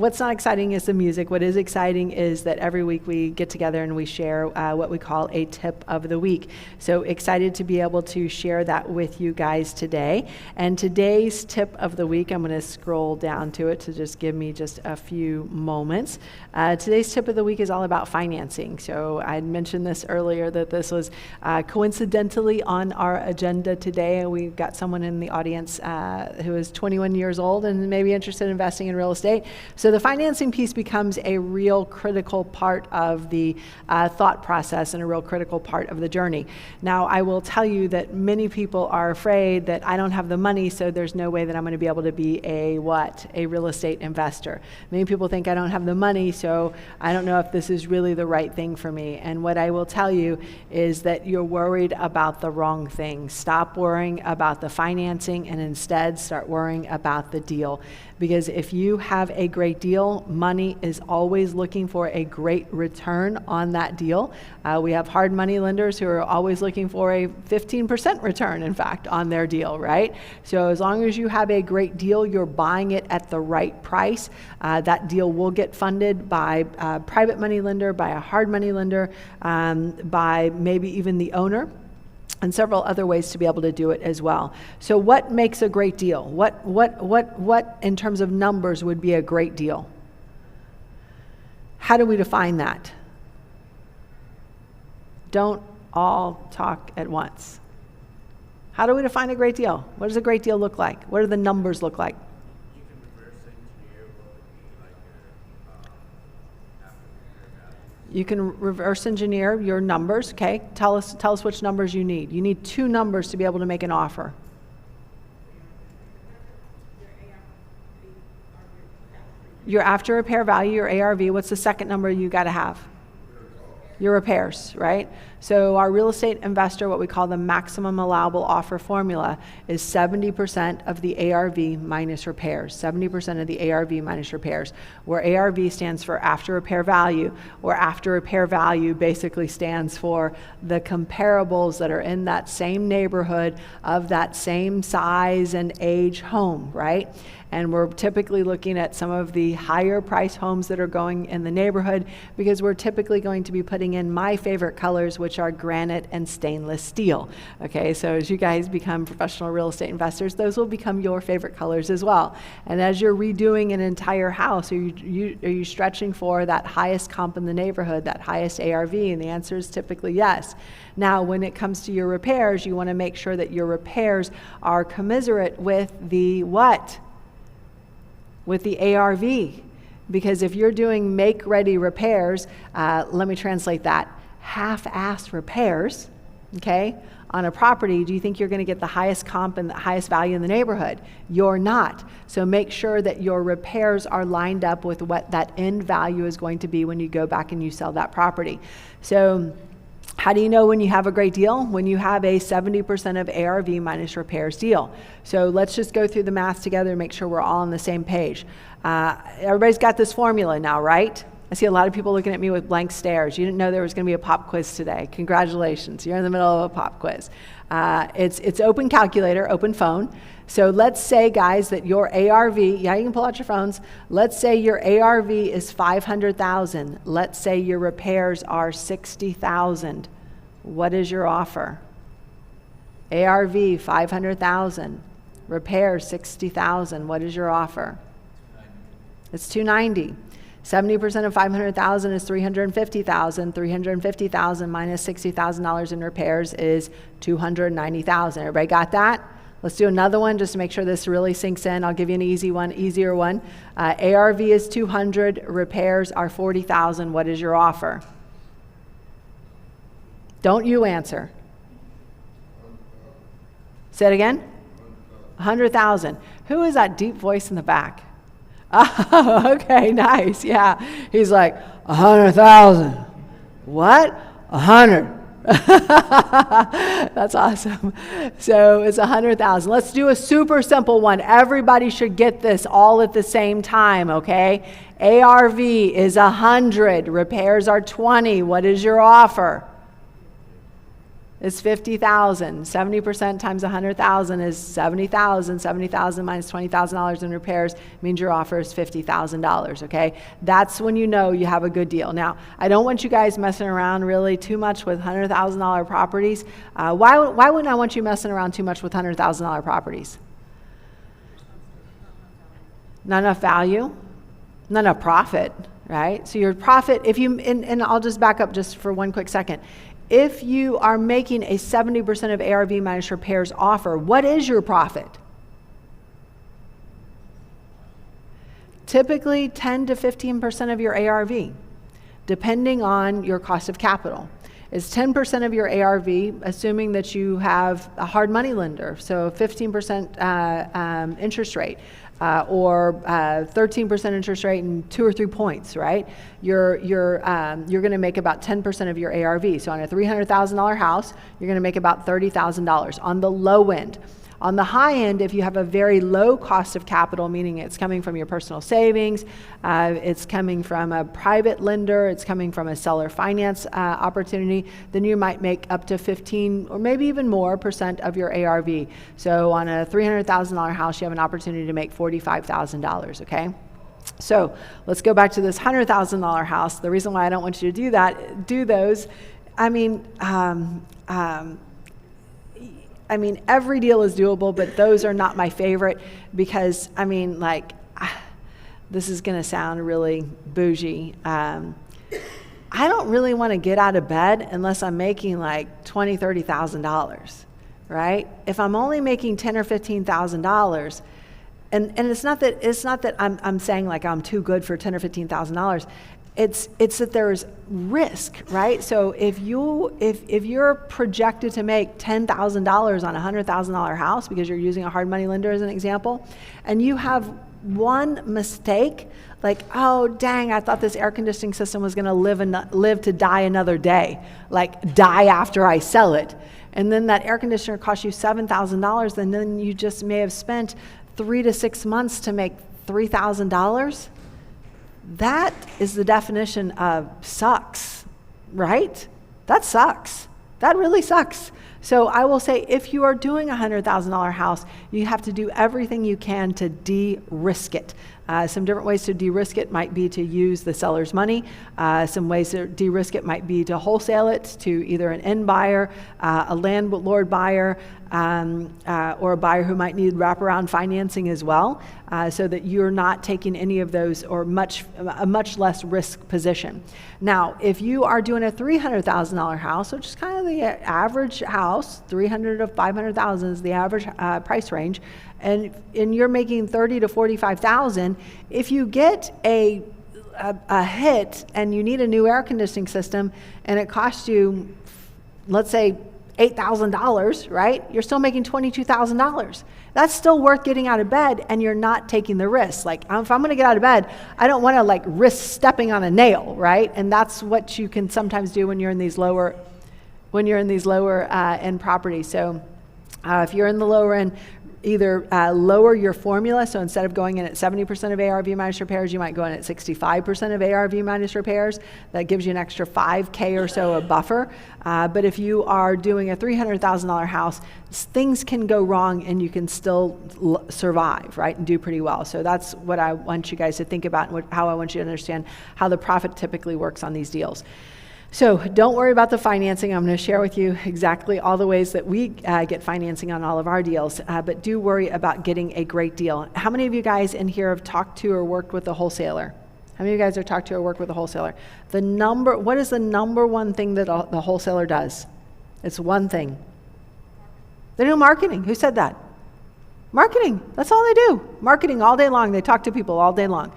what's not exciting is the music. What is exciting is that every week we get together and we share what we call a tip of the week. So excited to be able to share that with you guys today. And today's tip of the week, I'm going to scroll down to it to just give me just a few moments. Today's tip of the week is all about financing. So I mentioned this earlier that this was coincidentally on our agenda today, and we've got someone in the audience who is 21 years old and maybe interested in investing in real estate. So the financing piece becomes a real critical part of the thought process and a real critical part of the journey. Now, I will tell you that many people are afraid that I don't have the money, so there's no way that I'm going to be able to be a real estate investor. Many people think I don't have the money, so I don't know if this is really the right thing for me. And what I will tell you is that you're worried about the wrong thing. Stop worrying about the financing and instead start worrying about the deal. Because if you have a great deal, money is always looking for a great return on that deal. We have hard money lenders who are always looking for a 15% return, in fact, on their deal, right? So as long as you have a great deal, you're buying it at the right price. That deal will get funded by a private money lender, by a hard money lender, by maybe even the owner, and several other ways to be able to do it as well. So what makes a great deal? What in terms of numbers would be a great deal? How do we define that? Don't all talk at once. How do we define a great deal? What does a great deal look like? What do the numbers look like? You can reverse engineer your numbers, okay? Tell us which numbers you need. You need 2 numbers to be able to make an offer. Your after repair value, your ARV, what's the second number you got to have? Your repairs, right? So our real estate investor, what we call the maximum allowable offer formula, is 70% of the ARV minus repairs. 70% of the ARV minus repairs, where ARV stands for after repair value, or after repair value basically stands for the comparables that are in that same neighborhood of that same size and age home, right? And we're typically looking at some of the higher price homes that are going in the neighborhood because we're typically going to be putting in my favorite colors, which are granite and stainless steel. Okay, so as you guys become professional real estate investors, those will become your favorite colors as well. And as you're redoing an entire house, are you stretching for that highest comp in the neighborhood, that highest ARV? And the answer is typically yes. Now, when it comes to your repairs, you want to make sure that your repairs are commensurate with the what? With the ARV. Because if you're doing make-ready repairs, let me translate that, half-assed repairs, okay, on a property, do you think you're going to get the highest comp and the highest value in the neighborhood? You're not. So make sure that your repairs are lined up with what that end value is going to be when you go back and you sell that property. So how do you know when you have a great deal? When you have a 70% of ARV minus repairs deal. So let's just go through the math together and make sure we're all on the same page. Everybody's got this formula now, right? I see a lot of people looking at me with blank stares. You didn't know there was going to be a pop quiz today. Congratulations, you're in the middle of a pop quiz. It's open calculator, open phone. So let's say, guys, that your ARV, yeah, you can pull out your phones. Let's say your ARV is 500,000. Let's say your repairs are 60,000. What is your offer? ARV 500,000. Repairs 60,000. What is your offer? It's 290. 70% of 500,000 is 350,000. 350,000 minus $60,000 in repairs is 290,000. Everybody got that? Let's do another one just to make sure this really sinks in. I'll give you an easier one. ARV is 200, repairs are 40,000. What is your offer? Don't you answer. Say it again. 100,000. Who is that deep voice in the back? Oh, okay, nice. Yeah. He's like, 100,000. What? 100. That's awesome. So it's 100,000. Let's do a super simple one. Everybody should get this all at the same time, okay? ARV is 100. Repairs are 20. What is your offer? It's 50,000. 70% times 100,000 is 70,000. 70,000 minus $20,000 in repairs means your offer is $50,000, okay? That's when you know you have a good deal. Now, I don't want you guys messing around really too much with $100,000 properties. Why wouldn't I want you messing around too much with $100,000 properties? Not enough value, not enough profit, right? So your profit, if you, and I'll just back up just for one quick second. If you are making a 70% of ARV minus repairs offer, what is your profit? Typically 10 to 15% of your ARV, depending on your cost of capital. It's 10% of your ARV, assuming that you have a hard money lender, so 15% interest rate. Or 13% interest rate and 2 or 3 points, right? You're going to make about 10% of your ARV. So on a $300,000 house, you're going to make about $30,000 on the low end. On the high end, if you have a very low cost of capital, meaning it's coming from your personal savings, it's coming from a private lender, it's coming from a seller finance opportunity, then you might make up to 15 or maybe even more % of your ARV. So on a $300,000 house, you have an opportunity to make $45,000, okay? So let's go back to this $100,000 house. The reason why I don't want you to do those, I mean, every deal is doable, but those are not my favorite because, this is going to sound really bougie. I don't really want to get out of bed unless I'm making like $20,000, $30,000, right? If I'm only making $10,000 or $15,000, and it's not that I'm saying like I'm too good for $10,000 or $15,000. It's that there's risk, right? So if you're projected to make $10,000 on a $100,000 house because you're using a hard money lender as an example, and you have one mistake, like, oh dang, I thought this air conditioning system was going to live to die another day, like die after I sell it, and then that air conditioner costs you $7,000, and then you just may have spent 3 to 6 months to make $3,000. That is the definition of sucks, right? That sucks. That really sucks. So I will say if you are doing a $100,000 house, you have to do everything you can to de-risk it. Some different ways to de-risk it might be to use the seller's money. Some ways to de-risk it might be to wholesale it to either an end buyer, a landlord buyer, or a buyer who might need wraparound financing as well, so that you're not taking any of those or a much less risk position. Now, if you are doing a $300,000 house, which is kind of the average house, $300,000 to $500,000 is the average price range, and you're making $30,000 to $45,000, if you get a hit and you need a new air conditioning system and it costs you, let's say, $8,000, right? You're still making $22,000. That's still worth getting out of bed, and you're not taking the risk. Like, if I'm going to get out of bed, I don't want to risk stepping on a nail, right? And that's what you can sometimes do when you're in these lower end properties. So if you're in the lower end, either lower your formula, so instead of going in at 70% of ARV minus repairs, you might go in at 65% of ARV minus repairs. That gives you an extra $5K or so of buffer. But if you are doing a $300,000 house, things can go wrong and you can still survive, right, and do pretty well. So that's what I want you guys to think about and how I want you to understand how the profit typically works on these deals. So don't worry about the financing. I'm going to share with you exactly all the ways that we get financing on all of our deals, but do worry about getting a great deal. How many of you guys in here have talked to or worked with a wholesaler? How many of you guys have talked to or worked with a wholesaler? What is the number one thing that the wholesaler does? It's one thing. They do marketing. Who said that? Marketing. That's all they do. Marketing all day long. They talk to people all day long.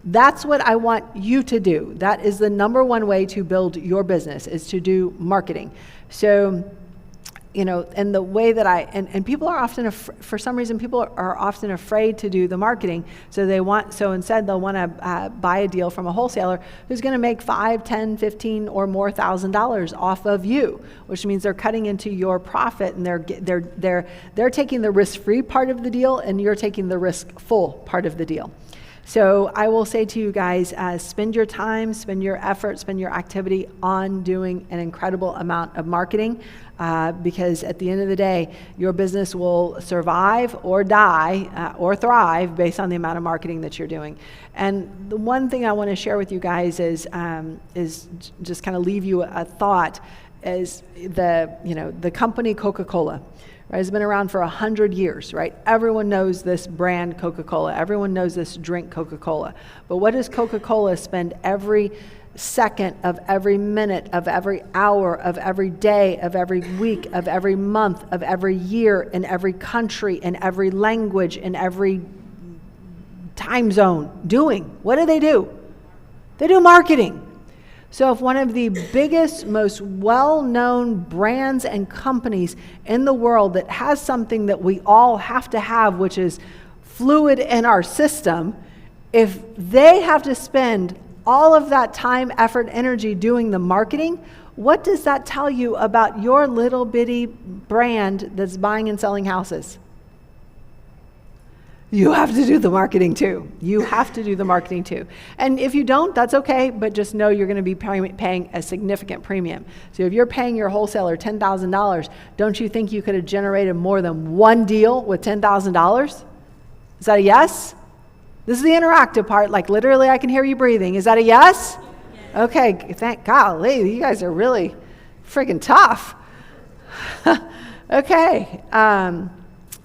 That's what I want you to do. That is the number one way to build your business, is to do marketing. So, and the way that and people are often, for some reason, people are often afraid to do the marketing. So instead they'll want to buy a deal from a wholesaler who's going to make $5, $10, $15 or more $1,000 off of you, which means they're cutting into your profit, and they're taking the risk-free part of the deal, and you're taking the risk-full part of the deal. So I will say to you guys, spend your time, spend your effort, spend your activity on doing an incredible amount of marketing, because at the end of the day, your business will survive or die or thrive based on the amount of marketing that you're doing. And the one thing I want to share with you guys is just kind of leave you a thought, is the company Coca-Cola. Right, it's been around for 100 years, right? Everyone knows this brand Coca-Cola. Everyone knows this drink Coca-Cola. But what does Coca-Cola spend every second of every minute of every hour of every day of every week of every month of every year in every country in every language in every time zone doing? What do? They do marketing. So if one of the biggest, most well-known brands and companies in the world that has something that we all have to have, which is fluid in our system, if they have to spend all of that time, effort, energy doing the marketing, what does that tell you about your little bitty brand that's buying and selling houses? You have to do the marketing too. You have to do the marketing too. And if you don't, that's okay, but just know you're going to be paying a significant premium. So if you're paying your wholesaler $10,000, don't you think you could have generated more than one deal with $10,000? Is that a yes? This is the interactive part. Like literally I can hear you breathing. Is that a yes? Yes. Okay, thank golly, you guys are really friggin' tough. Okay.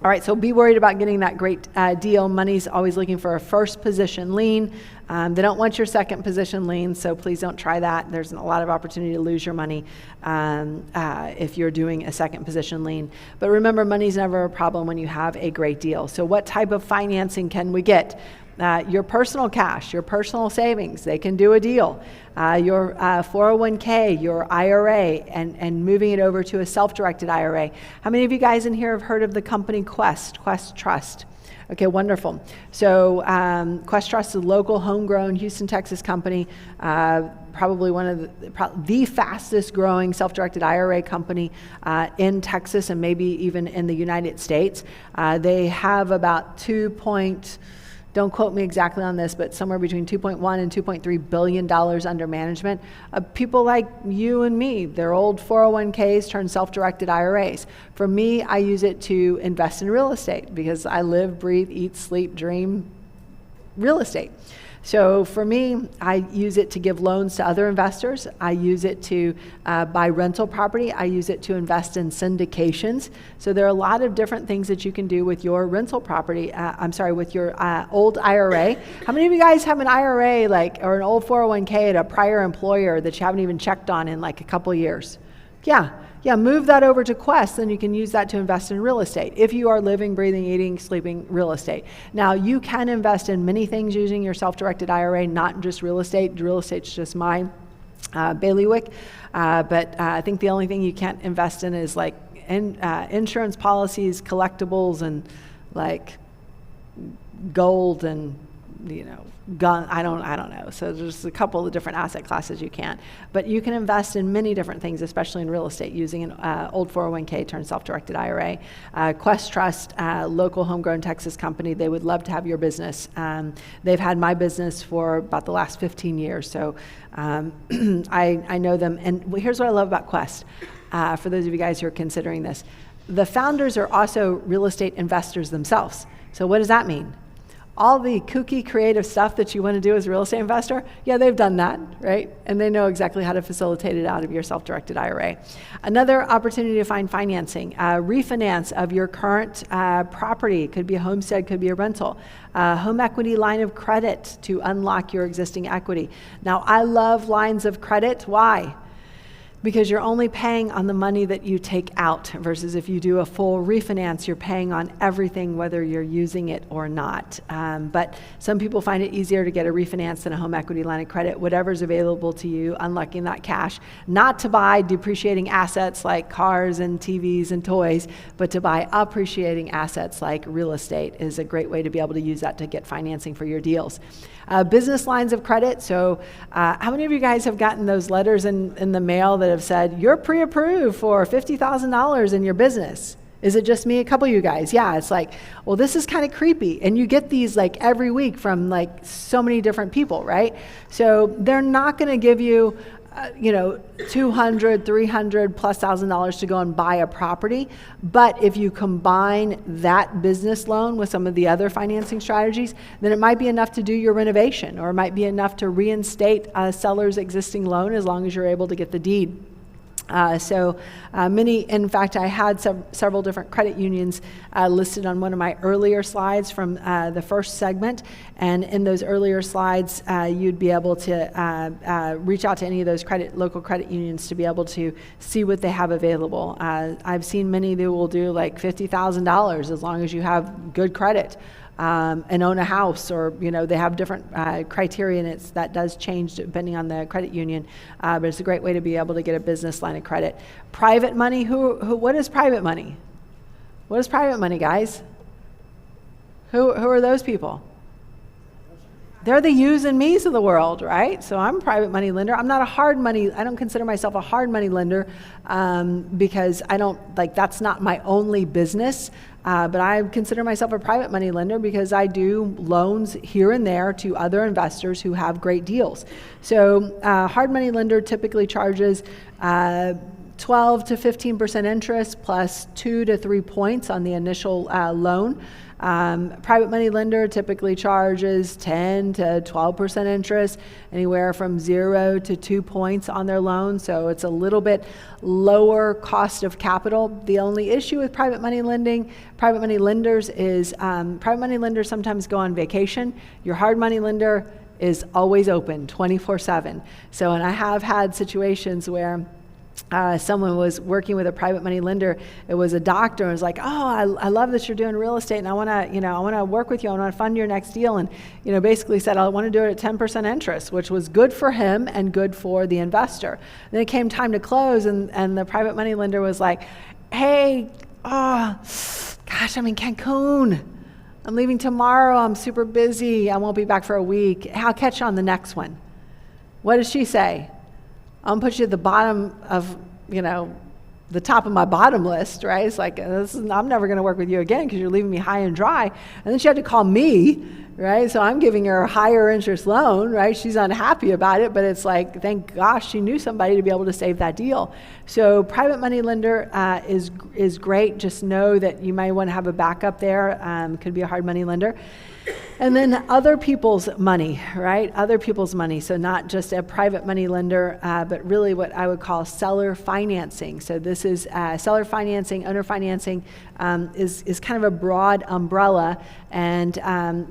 All right, so be worried about getting that great deal. Money's always looking for a first position lien. They don't want your second position lien, so please don't try that. There's a lot of opportunity to lose your money if you're doing a second position lien. But remember, money's never a problem when you have a great deal. So what type of financing can we get? Your personal cash, your personal savings, they can do a deal. Your 401k, your IRA, and moving it over to a self-directed IRA. How many of you guys in here have heard of the company Quest Trust? Okay, wonderful. So Quest Trust is a local, homegrown Houston, Texas company, probably one of the fastest growing self-directed IRA company in Texas and maybe even in the United States. They have about don't quote me exactly on this, but somewhere between $2.1 and $2.3 billion under management. People like you and me, their old 401ks turned self-directed IRAs. For me, I use it to invest in real estate because I live, breathe, eat, sleep, dream real estate. So for me, I use it to give loans to other investors. I use it to buy rental property. I use it to invest in syndications. So there are a lot of different things that you can do with your rental property. With your old IRA. How many of you guys have an IRA or an old 401k at a prior employer that you haven't even checked on in like a couple years? Yeah, move that over to Quest, then you can use that to invest in real estate if you are living, breathing, eating, sleeping real estate. Now, you can invest in many things using your self-directed IRA, not just real estate. Real estate's just my bailiwick, but I think the only thing you can't invest in is like insurance policies, collectibles, and like gold and gun, I don't know. So there's a couple of different asset classes you can. But you can invest in many different things, especially in real estate, using an old 401k turned self-directed IRA. Quest Trust, local homegrown Texas company, they would love to have your business. They've had my business for about the last 15 years, so I know them. And here's what I love about Quest, for those of you guys who are considering this. The founders are also real estate investors themselves. So what does that mean? All the kooky creative stuff that you want to do as a real estate investor, yeah, they've done that, right? And they know exactly how to facilitate it out of your self-directed IRA. Another opportunity to find financing, refinance of your current property. Could be a homestead, could be a rental. Home equity line of credit to unlock your existing equity. Now, I love lines of credit. Why? Because you're only paying on the money that you take out versus if you do a full refinance, you're paying on everything, whether you're using it or not. But some people find it easier to get a refinance than a home equity line of credit. Whatever's available to you, unlocking that cash, not to buy depreciating assets like cars and TVs and toys, but to buy appreciating assets like real estate is a great way to be able to use that to get financing for your deals. Business lines of credit. So how many of you guys have gotten those letters in the mail that have said, you're pre-approved for $50,000 in your business? Is it just me? A couple of you guys. Yeah, it's like, well, this is kind of creepy. And you get these like every week from like so many different people, right? So they're not going to give you, $200, $300 plus $1,000 to go and buy a property. But if you combine that business loan with some of the other financing strategies, then it might be enough to do your renovation, or it might be enough to reinstate a seller's existing loan as long as you're able to get the deed. In fact, I had several different credit unions listed on one of my earlier slides from the first segment. And in those earlier slides, you'd be able to reach out to any of those local credit unions to be able to see what they have available. I've seen many that will do like $50,000 as long as you have good credit. And own a house, or they have different criteria, and that does change depending on the credit union. But it's a great way to be able to get a business line of credit. Private money. What is private money? What is private money, guys? Who are those people? They're the yous and me's of the world, right? So I'm a private money lender. I'm not I don't consider myself a hard money lender because that's not my only business. But I consider myself a private money lender because I do loans here and there to other investors who have great deals. So hard money lender typically charges 12 to 15% interest plus 2 to 3 points on the initial loan. Private money lender typically charges 10 to 12% interest, anywhere from 0 to 2 points on their loan. So it's a little bit lower cost of capital. The only issue with private money lenders is private money lenders sometimes go on vacation. Your hard money lender is always open 24/7. So, and I have had situations where someone was working with a private money lender. It was a doctor, and was like, "Oh, I love that you're doing real estate, and I want to work with you. I want to fund your next deal." And basically said, "I want to do it at 10% interest," which was good for him and good for the investor. Then it came time to close, and the private money lender was like, "Hey, gosh, I'm in Cancun. I'm leaving tomorrow. I'm super busy. I won't be back for a week. I'll catch you on the next one." What did she say? "I'm gonna put you at the bottom of, the top of my bottom list," right? It's like, I'm never gonna work with you again because you're leaving me high and dry. And then she had to call me, right? So I'm giving her a higher interest loan, right? She's unhappy about it, but it's like, thank gosh she knew somebody to be able to save that deal. So private money lender is great. Just know that you might want to have a backup there. Could be a hard money lender. And then other people's money, right? Other people's money. So not just a private money lender, but really what I would call seller financing. So this is seller financing, owner financing is kind of a broad umbrella. And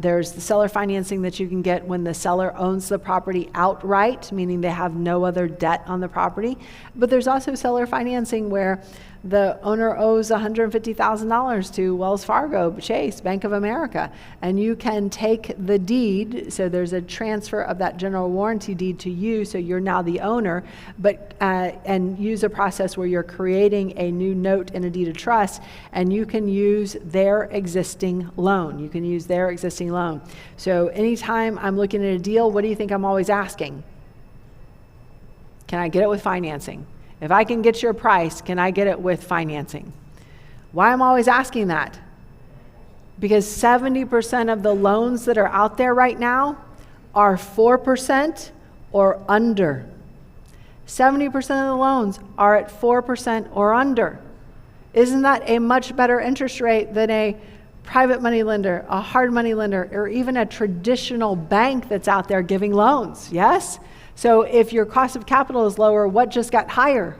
there's the seller financing that you can get when the seller owns the property outright, meaning they have no other debt on the property. But there's also seller financing where the owner owes $150,000 to Wells Fargo, Chase, Bank of America, and you can take the deed, so there's a transfer of that general warranty deed to you, so you're now the owner, but and use a process where you're creating a new note in a deed of trust, and you can use their existing loan. You can use their existing loan. So anytime I'm looking at a deal, what do you think I'm always asking? Can I get it with financing? If I can get your price, can I get it with financing? Why I'm always asking that? Because 70% of the loans that are out there right now are 4% or under. 70% of the loans are at 4% or under. Isn't that a much better interest rate than a private money lender, a hard money lender, or even a traditional bank that's out there giving loans? Yes? So if your cost of capital is lower, what just got higher?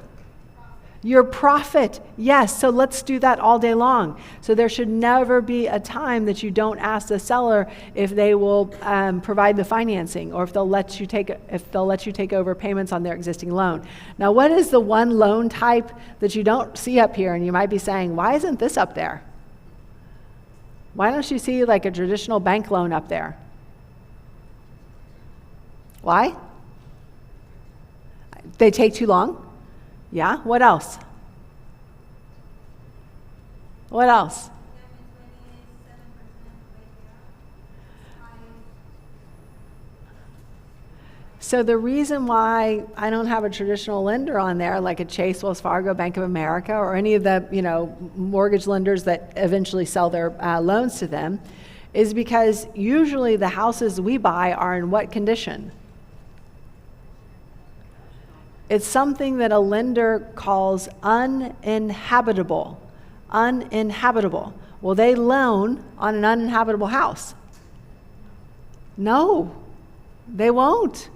Your profit. Yes, so let's do that all day long. So there should never be a time that you don't ask the seller if they will provide the financing, or if they'll let you take over payments on their existing loan. Now, what is the one loan type that you don't see up here? And you might be saying, why isn't this up there? Why don't you see like a traditional bank loan up there? Why? They take too long? Yeah, what else? What else? 7% So the reason why I don't have a traditional lender on there, like a Chase, Wells Fargo, Bank of America, or any of the mortgage lenders that eventually sell their loans to them, is because usually the houses we buy are in what condition? It's something that a lender calls uninhabitable. Uninhabitable. Will they loan on an uninhabitable house? No, they won't.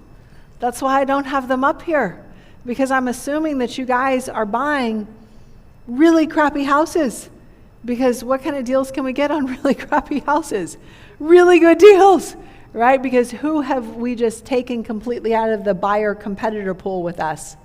That's why I don't have them up here, because I'm assuming that you guys are buying really crappy houses. Because what kind of deals can we get on really crappy houses? Really good deals, right? Because who have we just taken completely out of the buyer competitor pool with us?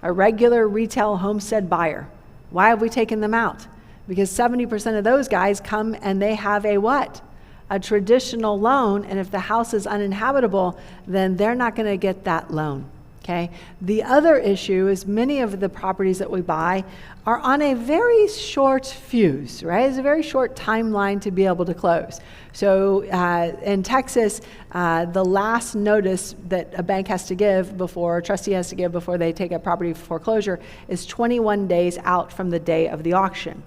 A regular retail homestead buyer. Why have we taken them out? Because 70% of those guys come and they have a what? A traditional loan, and if the house is uninhabitable, then they're not going to get that loan. Okay. The other issue is many of the properties that we buy are on a very short fuse, right? It's a very short timeline to be able to close. So in Texas, the last notice that a bank has to give before, a trustee has to give before they take a property for foreclosure is 21 days out from the day of the auction.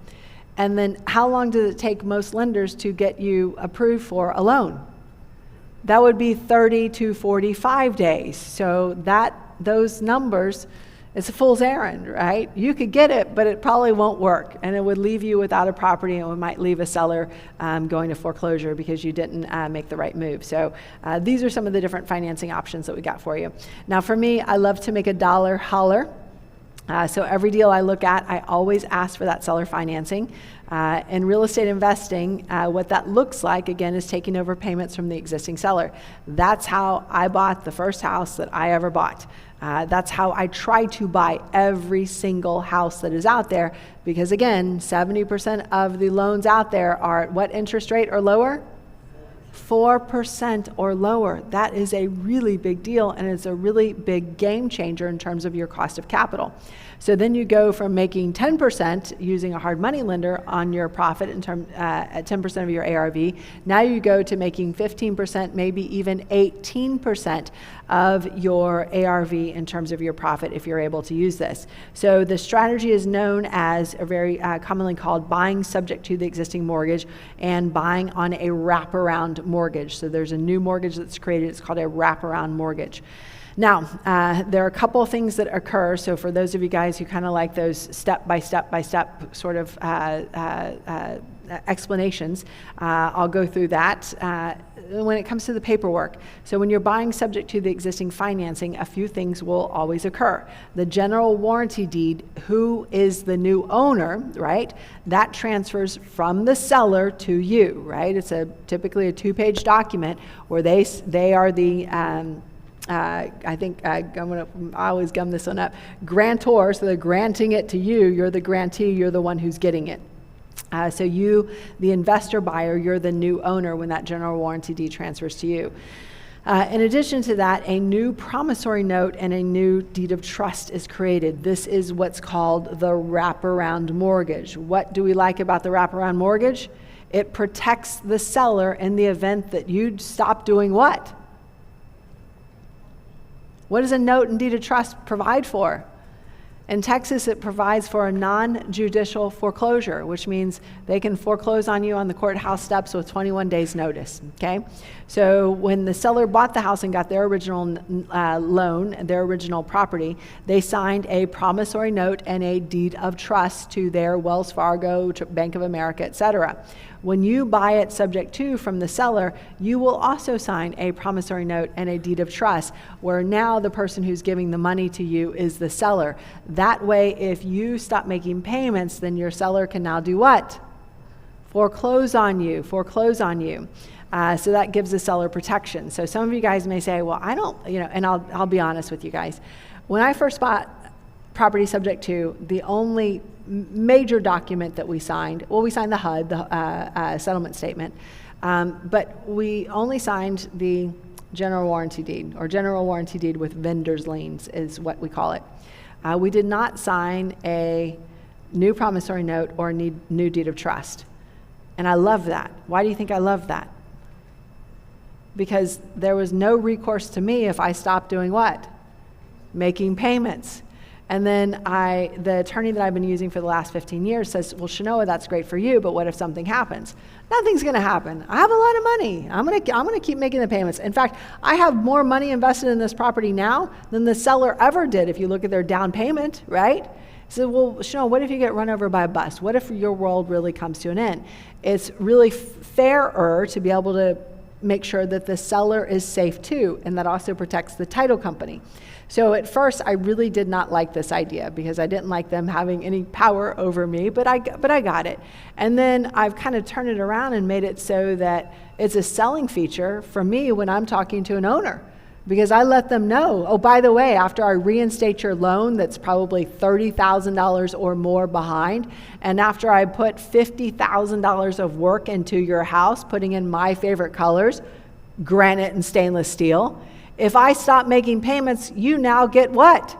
And then how long does it take most lenders to get you approved for a loan? That would be 30 to 45 days. So those numbers, it's a fool's errand, right? You could get it, but it probably won't work. And it would leave you without a property, and it might leave a seller going to foreclosure because you didn't make the right move. So these are some of the different financing options that we got for you. Now for me, I love to make a dollar holler. So every deal I look at, I always ask for that seller financing. In real estate investing, what that looks like, again, is taking over payments from the existing seller. That's how I bought the first house that I ever bought. That's how I try to buy every single house that is out there, because again, 70% of the loans out there are at what interest rate or lower? 4% or lower. That is a really big deal, and it's a really big game changer in terms of your cost of capital. So then you go from making 10% using a hard money lender on your profit at 10% of your ARV. Now you go to making 15%, maybe even 18% of your ARV in terms of your profit if you're able to use this. So the strategy is known as, a very commonly called, buying subject to the existing mortgage and buying on a wraparound mortgage. So there's a new mortgage that's created. It's called a wraparound mortgage. Now, there are a couple of things that occur. So for those of you guys who kind of like those step-by-step sort of explanations, I'll go through that. When it comes to the paperwork, so when you're buying subject to the existing financing, a few things will always occur. The general warranty deed, who is the new owner, right? That transfers from the seller to you, right? It's typically a 2-page document where they are the I think I always gum this one up. Grantor, so they're granting it to you. You're the grantee. You're the one who's getting it. So you, the investor buyer, you're the new owner when that general warranty deed transfers to you. In addition to that, a new promissory note and a new deed of trust is created. This is what's called the wraparound mortgage. What do we like about the wraparound mortgage? It protects the seller in the event that you stop doing what? What does a note and deed of trust provide for? In Texas, it provides for a non-judicial foreclosure, which means they can foreclose on you on the courthouse steps with 21 days notice, okay? So when the seller bought the house and got their original loan, their original property, they signed a promissory note and a deed of trust to their Wells Fargo, Bank of America, et cetera. When you buy it subject to from the seller, you will also sign a promissory note and a deed of trust, where now the person who's giving the money to you is the seller. That way, if you stop making payments, then your seller can now do what? Foreclose on you. So that gives the seller protection. So some of you guys may say, well, I don't, and I'll be honest with you guys. When I first bought property subject to, the only major document that we signed, well, we signed the HUD, the settlement statement, but we only signed the general warranty deed, or general warranty deed with vendor's liens is what we call it. We did not sign a new promissory note or new deed of trust. And I love that. Why do you think I love that? because there was no recourse to me if I stopped doing what? Making payments. And then the attorney that I've been using for the last 15 years says, well, Shanoa, that's great for you, but what if something happens? Nothing's going to happen. I have a lot of money. I'm going to keep making the payments. In fact, I have more money invested in this property now than the seller ever did if you look at their down payment, right? So, well, Shanoa, what if you get run over by a bus? What if your world really comes to an end? It's really fairer to be able to make sure that the seller is safe too, and that also protects the title company. So at first, I really did not like this idea because I didn't like them having any power over me, but I got it. And then I've kind of turned it around and made it so that it's a selling feature for me when I'm talking to an owner, because I let them know, oh, by the way, after I reinstate your loan that's probably $30,000 or more behind, and after I put $50,000 of work into your house, putting in my favorite colors, granite and stainless steel, if I stop making payments, you now get what?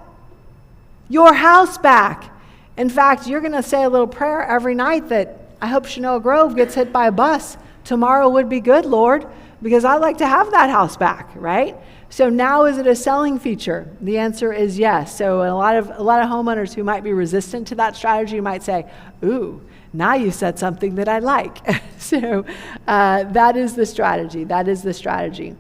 Your house back. In fact, you're going to say a little prayer every night that I hope Shanoa Grove gets hit by a bus. Tomorrow would be good, Lord, because I'd like to have that house back, right? So now is it a selling feature? The answer is yes. So a lot of homeowners who might be resistant to that strategy might say, ooh, now you said something that I like. So that is the strategy. That is the strategy.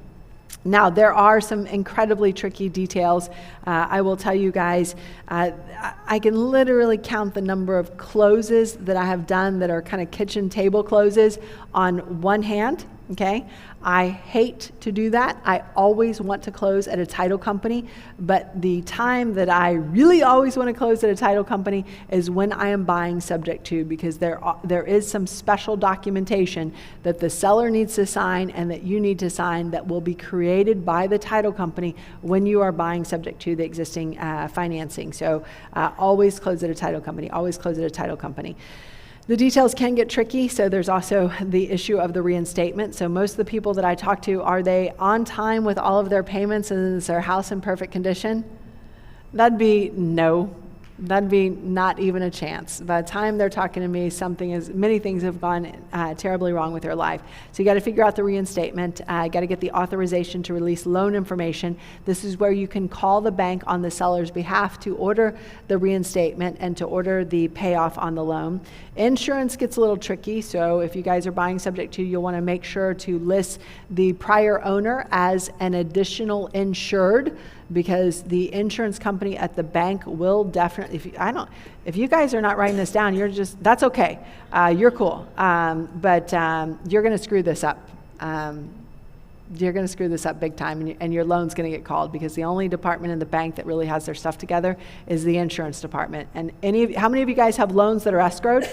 Now, there are some incredibly tricky details. I will tell you guys, I can literally count the number of closes that I have done that are kind of kitchen table closes on one hand, okay? I hate to do that. I always want to close at a title company, but the time that I really always want to close at a title company is when I am buying subject to, because there is some special documentation that the seller needs to sign and that you need to sign that will be created by the title company when you are buying subject to the existing financing. So always close at a title company, always close at a title company. The details can get tricky, so there's also the issue of the reinstatement. So most of the people that I talk to, are they on time with all of their payments and is their house in perfect condition? That'd be no. That'd be not even a chance. By the time they're talking to me, many things have gone terribly wrong with their life. So you got to figure out the reinstatement. Got to get the authorization to release loan information. This is where you can call the bank on the seller's behalf to order the reinstatement and to order the payoff on the loan. Insurance gets a little tricky. So if you guys are buying subject to, you'll want to make sure to list the prior owner as an additional insured, because the insurance company at the bank will definitely, if you guys are not writing this down, that's okay. You're cool. But you're going to screw this up. You're going to screw this up big time, and your loan's going to get called, because the only department in the bank that really has their stuff together is the insurance department. And how many of you guys have loans that are escrowed?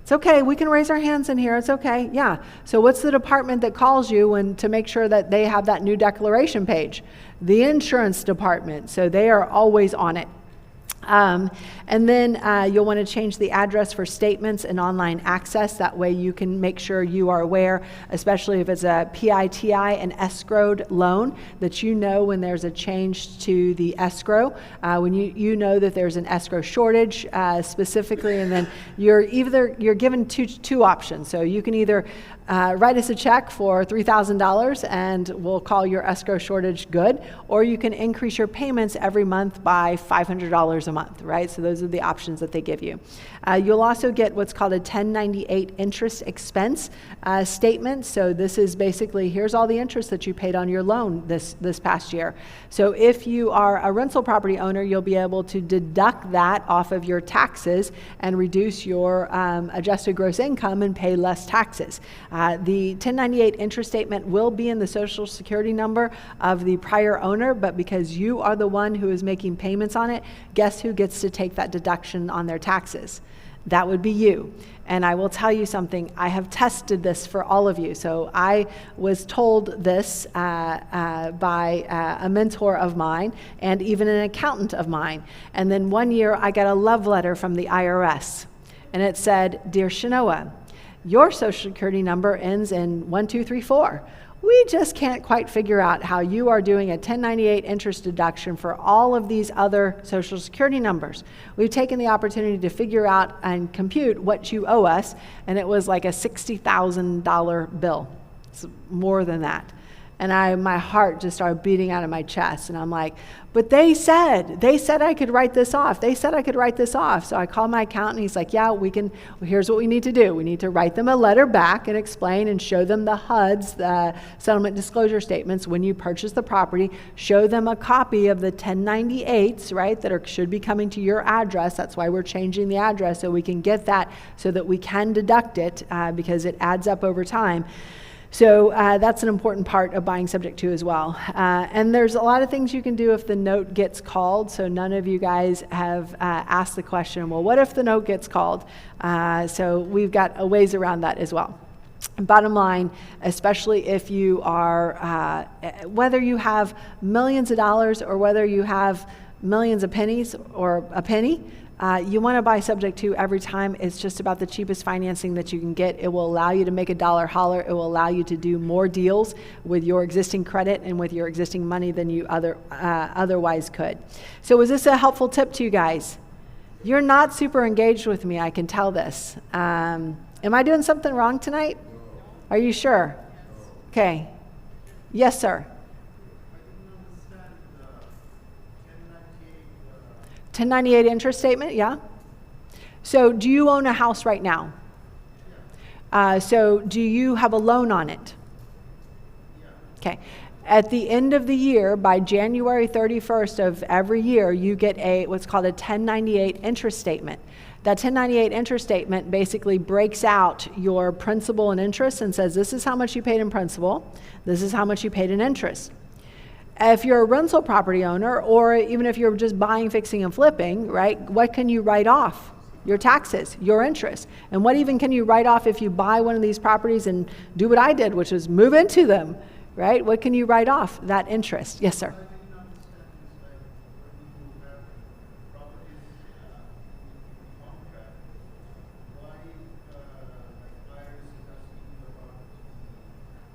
It's okay, we can raise our hands in here, it's okay, yeah. So what's the department that calls you to make sure that they have that new declaration page? The insurance department, so they are always on it. And then you'll want to change the address for statements and online access. That way you can make sure you are aware, especially if it's a PITI, an escrowed loan, that you know when there's a change to the escrow, when you know that there's an escrow shortage specifically, and then you're given two options. So you can either write us a check for $3,000 and we'll call your escrow shortage good, or you can increase your payments every month by $500 a month, right? So those are the options that they give you. You'll also get what's called a 1098 interest expense statement. So this is basically, here's all the interest that you paid on your loan this past year. So if you are a rental property owner, you'll be able to deduct that off of your taxes and reduce your adjusted gross income and pay less taxes. The 1098 interest statement will be in the Social Security number of the prior owner, but because you are the one who is making payments on it, guess who gets to take that deduction on their taxes? That would be you. And I will tell you something, I have tested this for all of you. So I was told this by a mentor of mine and even an accountant of mine. And then one year I got a love letter from the IRS, and it said, "Dear Shanoa, your Social Security number ends in 1234. We just can't quite figure out how you are doing a 1098 interest deduction for all of these other Social Security numbers. We've taken the opportunity to figure out and compute what you owe us," and it was like a $60,000 bill. It's more than that. And my heart just started beating out of my chest. And I'm like, but they said I could write this off. They said I could write this off. So I called my accountant. He's like, yeah, here's what we need to do. We need to write them a letter back and explain and show them the HUDs, the settlement disclosure statements, when you purchase the property. Show them a copy of the 1098s, right, that should be coming to your address. That's why we're changing the address, so we can get that so that we can deduct it because it adds up over time. So that's an important part of buying subject to as well. And there's a lot of things you can do if the note gets called. So none of you guys have asked the question, well, what if the note gets called? So we've got a ways around that as well. Bottom line, especially if you are, whether you have millions of dollars or whether you have millions of pennies or a penny, you want to buy subject to every time. It's just about the cheapest financing that you can get. It will allow you to make a dollar holler. It will allow you to do more deals with your existing credit and with your existing money than you otherwise could. So was this a helpful tip to you guys? You're not super engaged with me, I can tell this. Am I doing something wrong tonight? Are you sure? Okay. Yes, sir. 1098 interest statement, yeah? So do you own a house right now? So do you have a loan on it? Okay. At the end of the year, by January 31st of every year, you get what's called a 1098 interest statement. That 1098 interest statement basically breaks out your principal and interest and says, this is how much you paid in principal, this is how much you paid in interest. If you're a rental property owner, or even if you're just buying, fixing, and flipping, right, what can you write off? Your taxes, your interest. And what even can you write off if you buy one of these properties and do what I did, which is move into them, right? What can you write off? That interest. Yes, sir.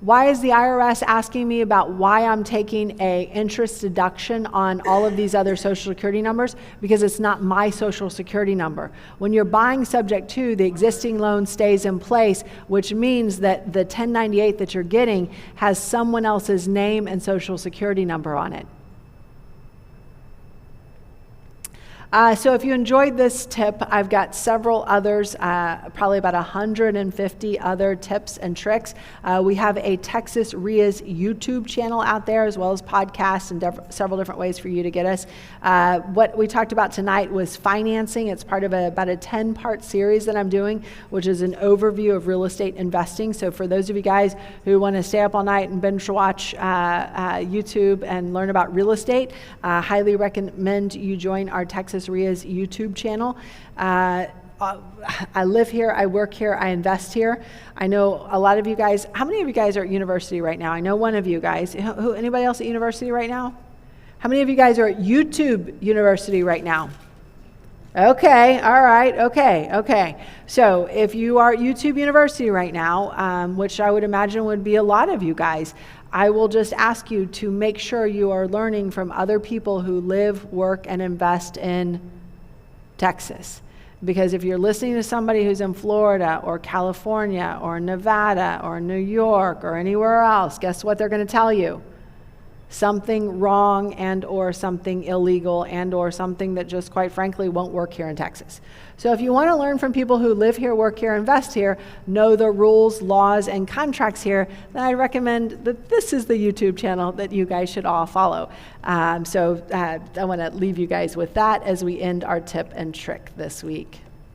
Why is the IRS asking me about why I'm taking a interest deduction on all of these other Social Security numbers? Because it's not my Social Security number. When you're buying subject to, the existing loan stays in place, which means that the 1098 that you're getting has someone else's name and Social Security number on it. So if you enjoyed this tip, I've got several others, probably about 150 other tips and tricks. We have a Texas REIA's YouTube channel out there, as well as podcasts and several different ways for you to get us. What we talked about tonight was financing. It's part of about a 10-part series that I'm doing, which is an overview of real estate investing. So for those of you guys who want to stay up all night and binge watch YouTube and learn about real estate, highly recommend you join our Texas REIA's YouTube channel. I live here, I work here, I invest here. I know a lot of you guys. How many of you guys are at university right now? I know one of you guys. Anybody else at university right now? How many of you guys are at YouTube University right now? Okay, all right, okay. So if you are at YouTube University right now, which I would imagine would be a lot of you guys, I will just ask you to make sure you are learning from other people who live, work, and invest in Texas. Because if you're listening to somebody who's in Florida or California or Nevada or New York or anywhere else, guess what they're going to tell you? Something wrong and or something illegal and or something that just quite frankly won't work here in Texas. So if you want to learn from people who live here, work here, invest here, know the rules, laws, and contracts here, then I recommend that this is the YouTube channel that you guys should all follow. I want to leave you guys with that as we end our tip and trick this week.